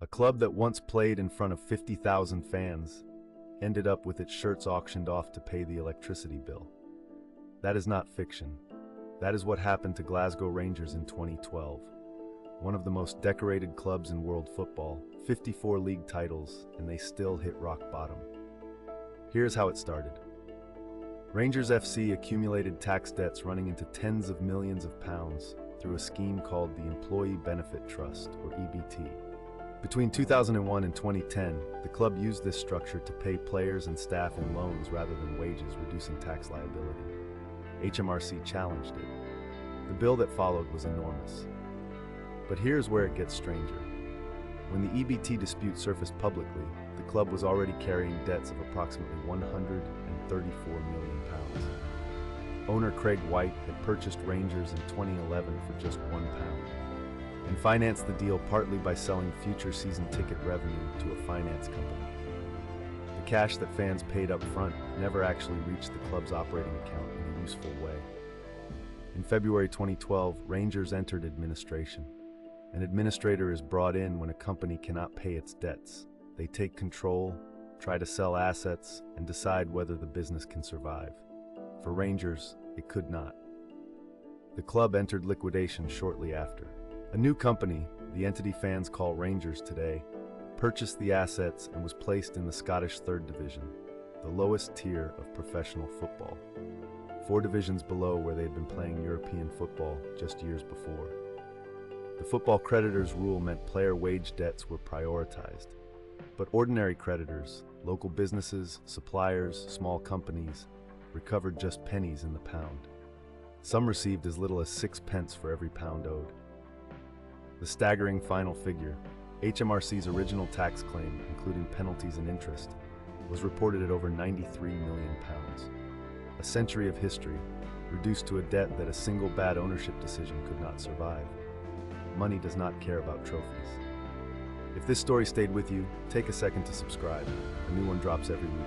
A club that once played in front of 50,000 fans ended up with its shirts auctioned off to pay the electricity bill. That is not fiction. That is what happened to Glasgow Rangers in 2012. One of the most decorated clubs in world football, 54 league titles, and they still hit rock bottom. Here's how it started. Rangers FC accumulated tax debts running into tens of millions of pounds through a scheme called the Employee Benefit Trust, or EBT. Between 2001 and 2010, the club used this structure to pay players and staff in loans rather than wages, reducing tax liability. HMRC challenged it. The bill that followed was enormous. But here's where it gets stranger. When the EBT dispute surfaced publicly, the club was already carrying debts of approximately £134 million. Owner Craig White had purchased Rangers in 2011 for just £1 and financed the deal partly by selling future season ticket revenue to a finance company. The cash that fans paid up front never actually reached the club's operating account in a useful way. In February 2012, Rangers entered administration. An administrator is brought in when a company cannot pay its debts. They take control, try to sell assets, and decide whether the business can survive. For Rangers, it could not. The club entered liquidation shortly after. A new company, the entity fans call Rangers today, purchased the assets and was placed in the Scottish Third Division, the lowest tier of professional football, 4 divisions below where they had been playing European football just years before. The football creditors' rule meant player wage debts were prioritized, but ordinary creditors, local businesses, suppliers, small companies, recovered just pennies in the pound. Some received as little as 6 pence for every pound owed. The staggering final figure, HMRC's original tax claim, including penalties and interest, was reported at over £93 million. A century of history, reduced to a debt that a single bad ownership decision could not survive. Money does not care about trophies. If this story stayed with you, take a second to subscribe. A new one drops every week.